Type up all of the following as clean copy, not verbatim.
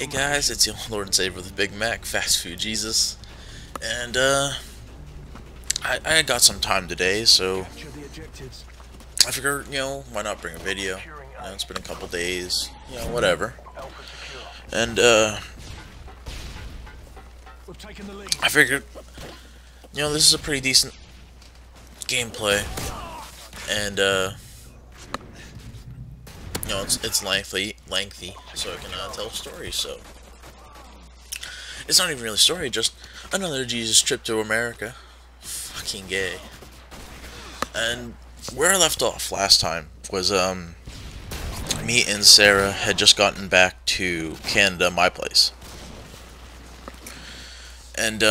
Hey guys, it's your Lord and Savior with the Big Mac, Fast Food Jesus, and I got some time today, so I figured, why not bring a video? It's been a couple days, whatever, and I figured, this is a pretty decent gameplay, and it's lengthy, so I can tell a story. So it's not even really a story, just another Jesus trip to America. Fucking gay. And where I left off last time was me and Sarah had just gotten back to Canada, my place, and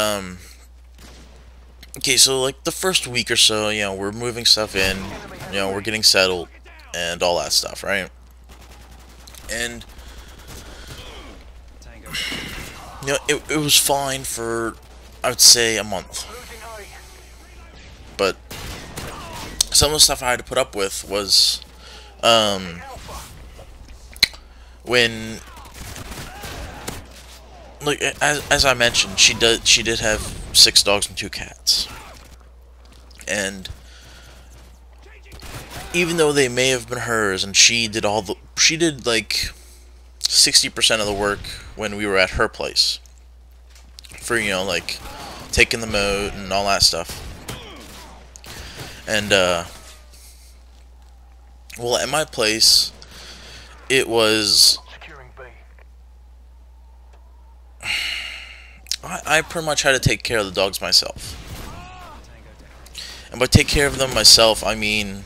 okay, so like the first week or so, we're moving stuff in, we're getting settled and all that stuff, right? And it was fine for, I would say, a month. But some of the stuff I had to put up with was when, like, as I mentioned, she did have 6 dogs and 2 cats. And even though they may have been hers, and she did like 60% of the work when we were at her place, for like taking them out and all that stuff. And well, at my place, it was I pretty much had to take care of the dogs myself. And by take care of them myself, I mean,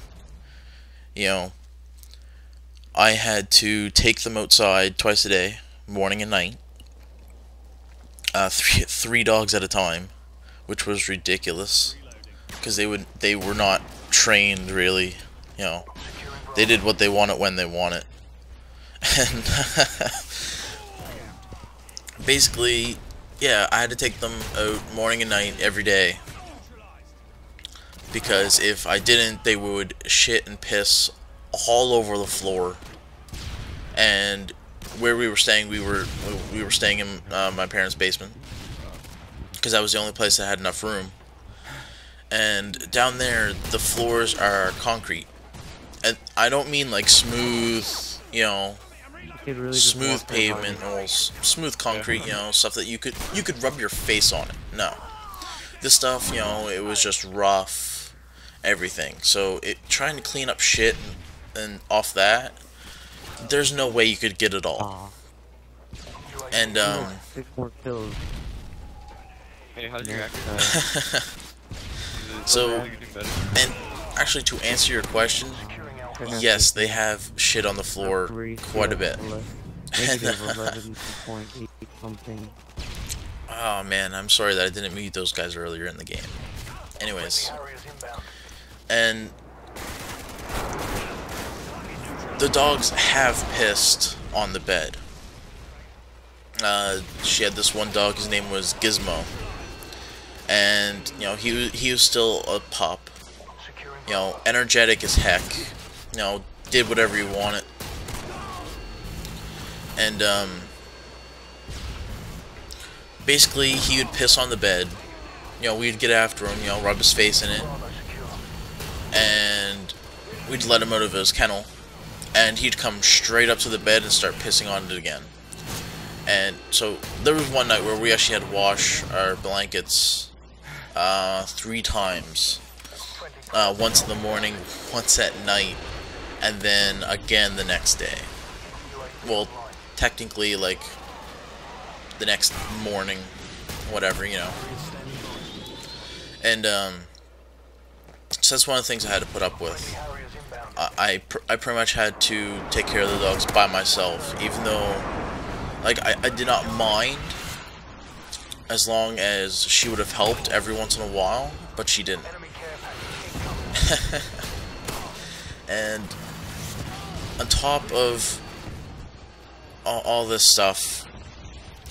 I had to take them outside twice a day, morning and night, three dogs at a time, which was ridiculous, because they were not trained really. They did what they wanted when they wanted, and basically, yeah, I had to take them out morning and night every day, because if I didn't, they would shit and piss all over the floor. And where we were staying, we were staying in my parents' basement, because that was the only place that had enough room. And down there, the floors are concrete, and I don't mean like smooth, smooth pavement or smooth concrete, stuff that you could rub your face on it. No, this stuff, it was just rough, everything. So trying to clean up shit and off that, there's no way you could get it all. And 6 more kills. Hey, how did you act? So, and actually, to answer your question, yes, they have shit on the floor quite a bit. Oh man, I'm sorry that I didn't meet those guys earlier in the game. Anyways, and the dogs have pissed on the bed. She had this one dog, his name was Gizmo, and he was still a pup, energetic as heck, did whatever he wanted. And basically he would piss on the bed, we'd get after him, rub his face in it, and we'd let him out of his kennel, and he'd come straight up to the bed and start pissing on it again. And so there was one night where we actually had to wash our blankets 3 times. Once in the morning, once at night, and then again the next day. Well, technically, like, the next morning, whatever, And, so that's one of the things I had to put up with. I pretty much had to take care of the dogs by myself, even though, like, I did not mind as long as she would have helped every once in a while, but she didn't. And on top of all this stuff,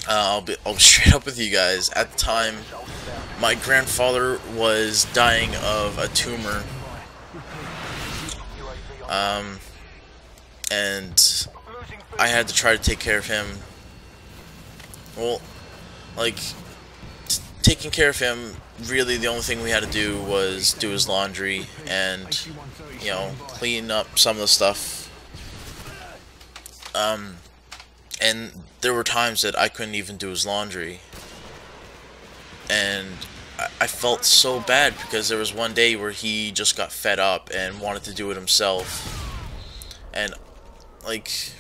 I'll be straight up with you guys. At the time, my grandfather was dying of a tumor, and I had to try to take care of him Well, like, taking care of him, really the only thing we had to do was do his laundry and, you know, clean up some of the stuff. And there were times that I couldn't even do his laundry. And I felt so bad because there was one day where he just got fed up and wanted to do it himself. And, like,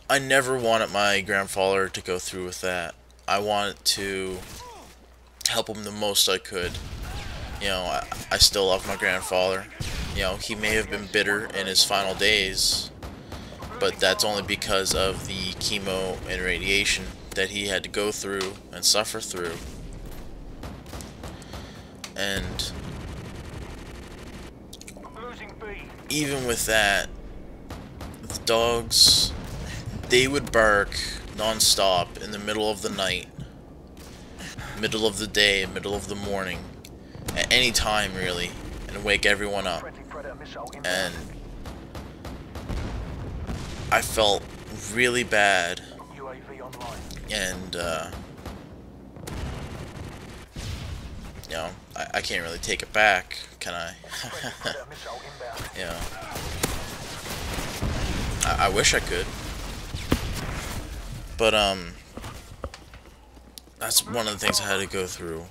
I never wanted my grandfather to go through with that. I wanted to help him the most I could. You know, I still love my grandfather. You know, he may have been bitter in his final days, but that's only because of the chemo and radiation that he had to go through and suffer through. And even with that, the dogs, they would bark non-stop in the middle of the night, middle of the day, middle of the morning, at any time really, and wake everyone up. And I felt really bad, and you know, I can't really take it back, can I? You know, I wish I could, but that's one of the things I had to go through.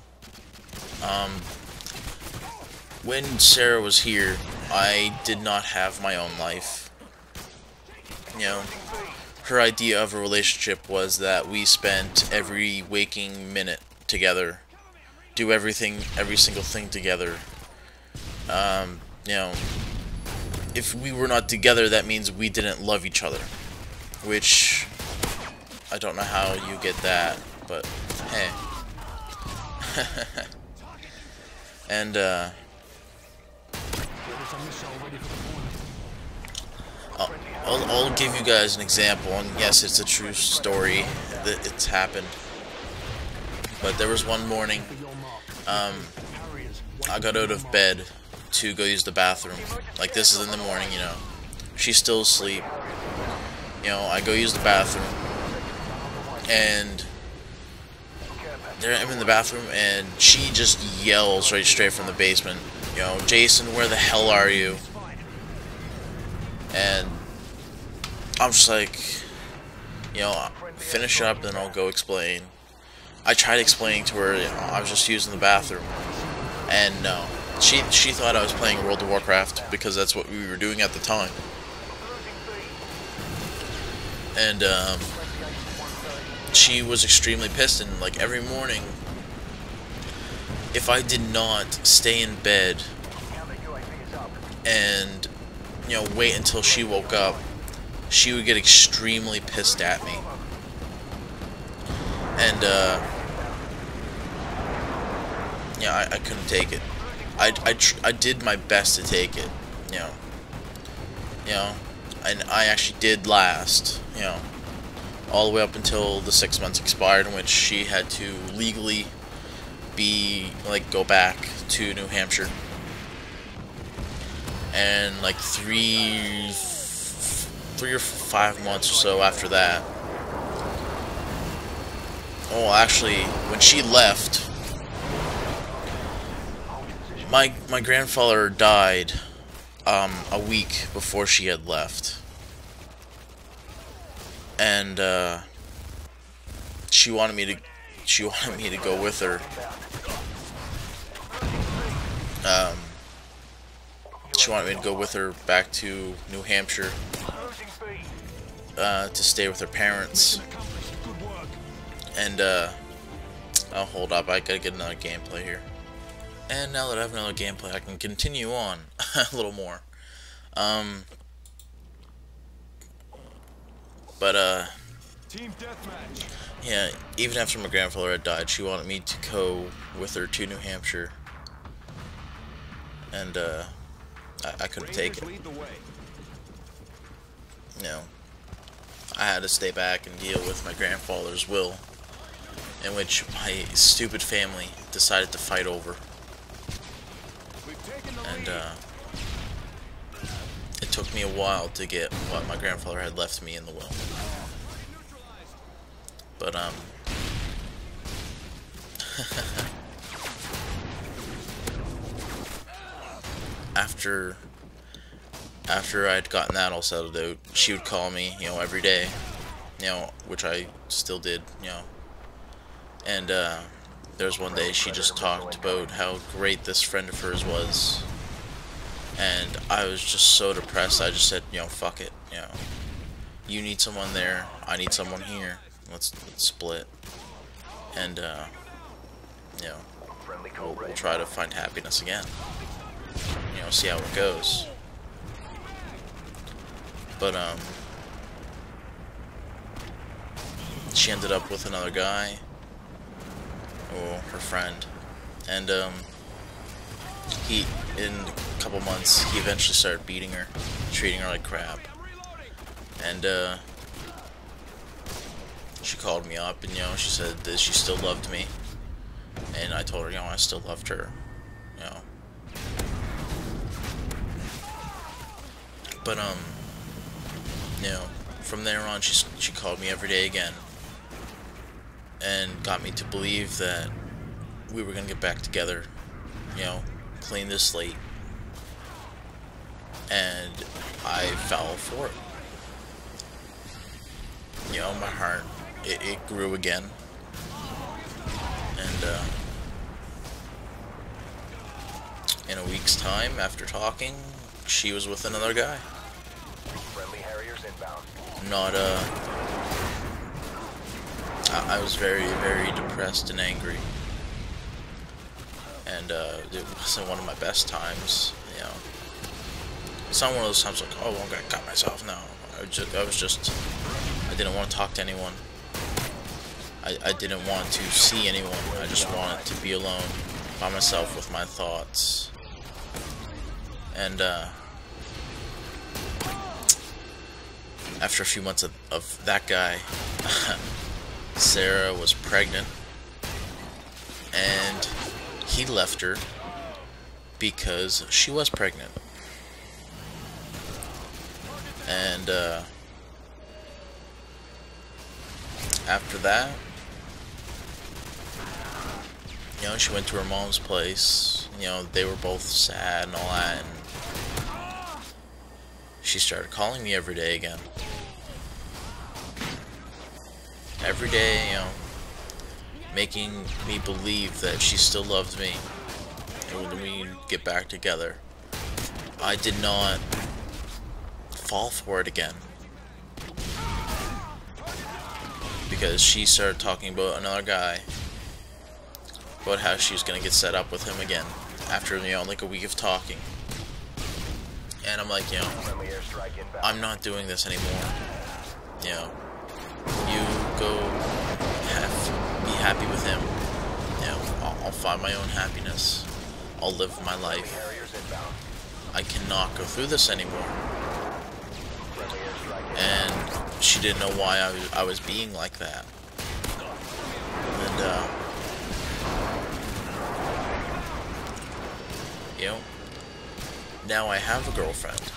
When Sarah was here, I did not have my own life. You know, her idea of a relationship was that we spent every waking minute together, do everything, every single thing together. You know, if we were not together, that means we didn't love each other, which I don't know how you get that, but hey. And I'll give you guys an example, and yes, it's a true story that it's happened. But there was one morning, I got out of bed to go use the bathroom. Like, this is in the morning, you know. She's still asleep. You know, I go use the bathroom, and there I'm in the bathroom, and she just yells right straight from the basement, you know, "Jason, where the hell are you?" And I'm just like, you know, finish up, then I'll go explain. I tried explaining to her, you know, I was just using the bathroom, and no, she thought I was playing World of Warcraft because that's what we were doing at the time. And she was extremely pissed, and like every morning, if I did not stay in bed and, you know, wait until she woke up, she would get extremely pissed at me. And yeah, I couldn't take it. I did my best to take it, you know, and I actually did last, you know, all the way up until the 6 months expired, in which she had to legally go back to New Hampshire. And like 3 or 5 months or so after that, oh, actually, when she left, my grandfather died a week before she had left. And she wanted me to go with her. She wanted me to go with her back to New Hampshire to stay with her parents. And oh, hold up, I gotta get another gameplay here. And now that I have another gameplay, I can continue on a little more. But Team deathmatch. yeah, even after my grandfather had died, she wanted me to go with her to New Hampshire. And I couldn't take it. Lead the way. You know, I had to stay back and deal with my grandfather's will, in which my stupid family decided to fight over. And it took me a while to get what my grandfather had left me in the will. But after I'd gotten that all settled out, she would call me, you know, every day, you know, which I still did, you know. And there was one day she just talked about how great this friend of hers was, and I was just so depressed. I just said, you know, fuck it, you know. You need someone there, I need someone here. Let's split, and you know, we'll try to find happiness again. You know, see how it goes. But she ended up with another guy, or her friend, and he, in a couple months, he eventually started beating her, treating her like crap, and she called me up, and you know, she said that she still loved me, and I told her, you know, I still loved her, you know. But you know, from there on, she called me every day again, and got me to believe that we were gonna get back together, you know, clean this slate, and I fell for it. You know, my heart, it grew again, and in a week's time, after talking, she was with another guy. Friendly Harriers inbound. Not I was very, very depressed and angry, and it wasn't one of my best times, you know. It's not one of those times like, oh, I'm gonna cut myself. No, I didn't want to talk to anyone. I didn't want to see anyone. I just wanted to be alone by myself with my thoughts. And after a few months of that guy, Sarah was pregnant, and he left her because she was pregnant. And after that, you know, she went to her mom's place. You know, they were both sad and all that, and she started calling me every day again. Every day, you know, making me believe that she still loved me, and when we get back together. I did not fall for it again, because she started talking about another guy, about how she was gonna get set up with him again after, you know, like a week of talking. And I'm like, you know, I'm not doing this anymore. You know, you go be happy with him. You know, I'll find my own happiness. I'll live my life. I cannot go through this anymore. And she didn't know why I was being like that. And you know, now I have a girlfriend,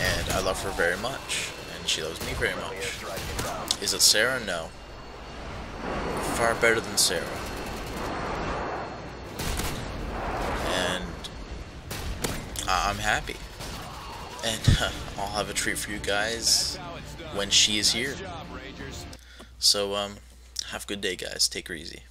and I love her very much, and she loves me very much. Is it Sarah? No. Far better than Sarah. And I'm happy. And I'll have a treat for you guys when she is here. So, have a good day, guys. Take her easy.